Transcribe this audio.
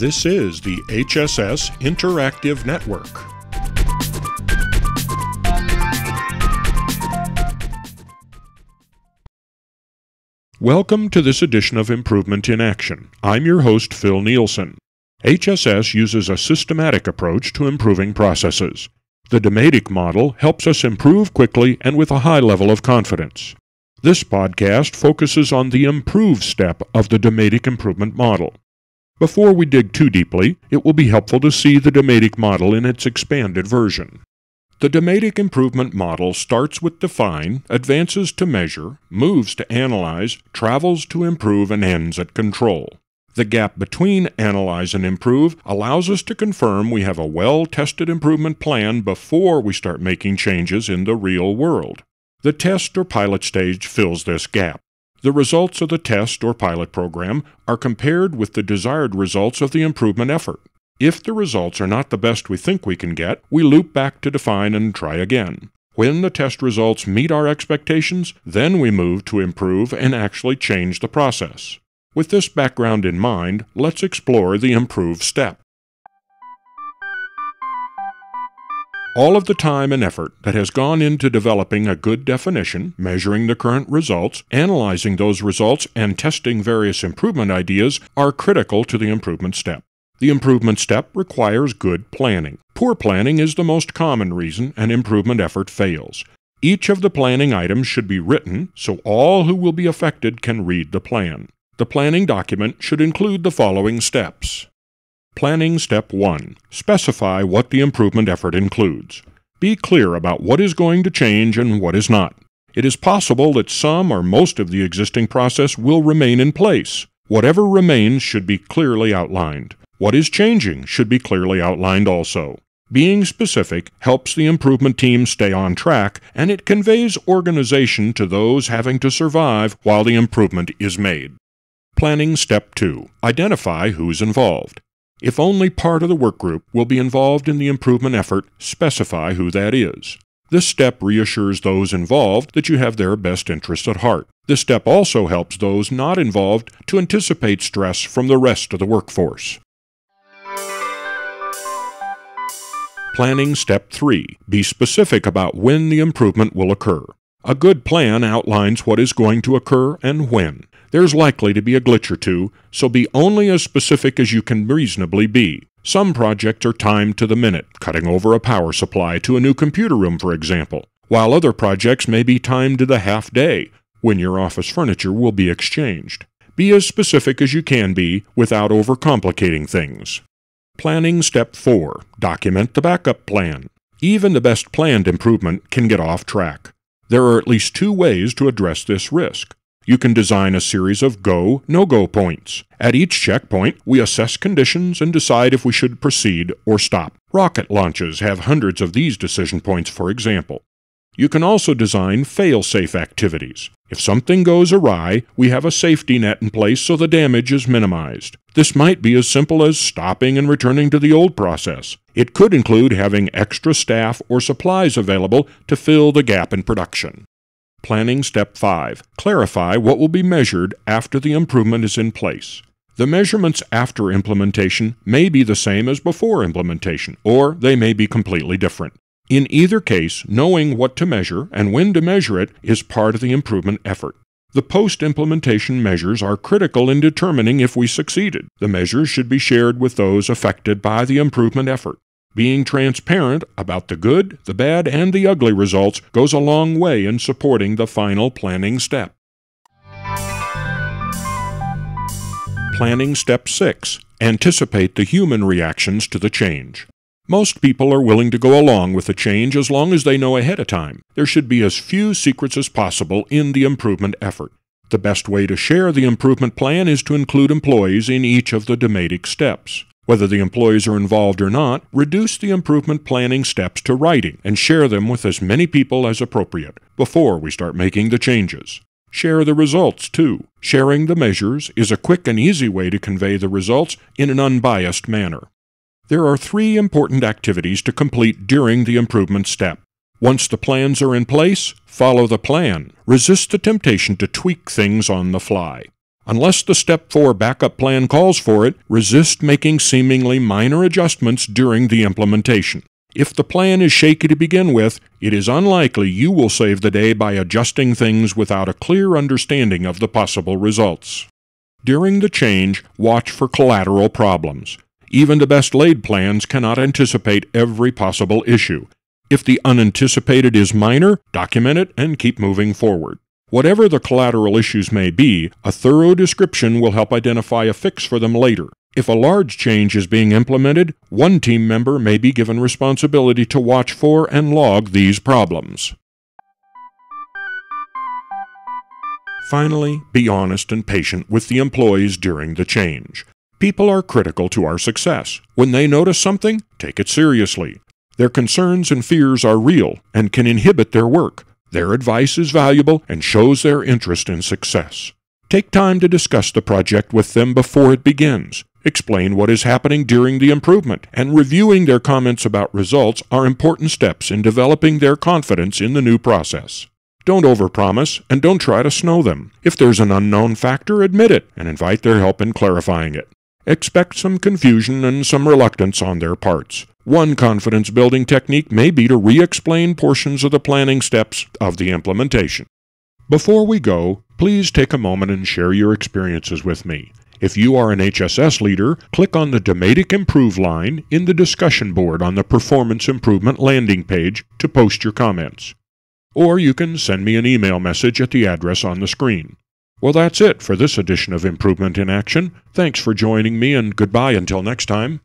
This is the HSS Interactive Network. Welcome to this edition of Improvement in Action. I'm your host, Phil Nielsen. HSS uses a systematic approach to improving processes. The DMATIC model helps us improve quickly and with a high level of confidence. This podcast focuses on the improve step of the DMATIC improvement model. Before we dig too deeply, it will be helpful to see the DMATIC model in its expanded version. The DMATIC improvement model starts with define, advances to measure, moves to analyze, travels to improve, and ends at control. The gap between analyze and improve allows us to confirm we have a well-tested improvement plan before we start making changes in the real world. The test or pilot stage fills this gap. The results of the test or pilot program are compared with the desired results of the improvement effort. If the results are not the best we think we can get, we loop back to define and try again. When the test results meet our expectations, then we move to improve and actually change the process. With this background in mind, let's explore the improve step. All of the time and effort that has gone into developing a good definition, measuring the current results, analyzing those results, and testing various improvement ideas are critical to the improvement step. The improvement step requires good planning. Poor planning is the most common reason an improvement effort fails. Each of the planning items should be written so all who will be affected can read the plan. The planning document should include the following steps. Planning Step 1. Specify what the improvement effort includes. Be clear about what is going to change and what is not. It is possible that some or most of the existing process will remain in place. Whatever remains should be clearly outlined. What is changing should be clearly outlined also. Being specific helps the improvement team stay on track, and it conveys organization to those having to survive while the improvement is made. Planning Step 2. Identify who's involved. If only part of the workgroup will be involved in the improvement effort, specify who that is. This step reassures those involved that you have their best interests at heart. This step also helps those not involved to anticipate stress from the rest of the workforce. Planning Step 3. Be specific about when the improvement will occur. A good plan outlines what is going to occur and when. There's likely to be a glitch or two, so be only as specific as you can reasonably be. Some projects are timed to the minute, cutting over a power supply to a new computer room, for example, while other projects may be timed to the half day, when your office furniture will be exchanged. Be as specific as you can be without overcomplicating things. Planning Step 4. Document the backup plan. Even the best planned improvement can get off track. There are at least two ways to address this risk. You can design a series of go, no-go points. At each checkpoint, we assess conditions and decide if we should proceed or stop. Rocket launches have hundreds of these decision points, for example. You can also design fail-safe activities. If something goes awry, we have a safety net in place so the damage is minimized. This might be as simple as stopping and returning to the old process. It could include having extra staff or supplies available to fill the gap in production. Planning Step 5. Clarify what will be measured after the improvement is in place. The measurements after implementation may be the same as before implementation, or they may be completely different. In either case, knowing what to measure and when to measure it is part of the improvement effort. The post-implementation measures are critical in determining if we succeeded. The measures should be shared with those affected by the improvement effort. Being transparent about the good, the bad, and the ugly results goes a long way in supporting the final planning step. Planning Step 6. Anticipate the human reactions to the change. Most people are willing to go along with the change as long as they know ahead of time. There should be as few secrets as possible in the improvement effort. The best way to share the improvement plan is to include employees in each of the DMATIC steps. Whether the employees are involved or not, reduce the improvement planning steps to writing and share them with as many people as appropriate before we start making the changes. Share the results, too. Sharing the measures is a quick and easy way to convey the results in an unbiased manner. There are 3 important activities to complete during the improvement step. Once the plans are in place, follow the plan. Resist the temptation to tweak things on the fly. Unless the Step 4 backup plan calls for it, resist making seemingly minor adjustments during the implementation. If the plan is shaky to begin with, it is unlikely you will save the day by adjusting things without a clear understanding of the possible results. During the change, watch for collateral problems. Even the best laid plans cannot anticipate every possible issue. If the unanticipated is minor, document it and keep moving forward. Whatever the collateral issues may be, a thorough description will help identify a fix for them later. If a large change is being implemented, one team member may be given responsibility to watch for and log these problems. Finally, be honest and patient with the employees during the change. People are critical to our success. When they notice something, take it seriously. Their concerns and fears are real and can inhibit their work. Their advice is valuable and shows their interest in success. Take time to discuss the project with them before it begins. Explain what is happening during the improvement, and reviewing their comments about results are important steps in developing their confidence in the new process. Don't overpromise, and don't try to snow them. If there's an unknown factor, admit it, and invite their help in clarifying it. Expect some confusion and some reluctance on their parts. One confidence-building technique may be to re-explain portions of the planning steps of the implementation. Before we go, please take a moment and share your experiences with me. If you are an HSS leader, click on the DMATIC-Improve line in the discussion board on the Performance Improvement landing page to post your comments. Or you can send me an email message at the address on the screen. Well, that's it for this edition of Improvement in Action. Thanks for joining me, and goodbye until next time.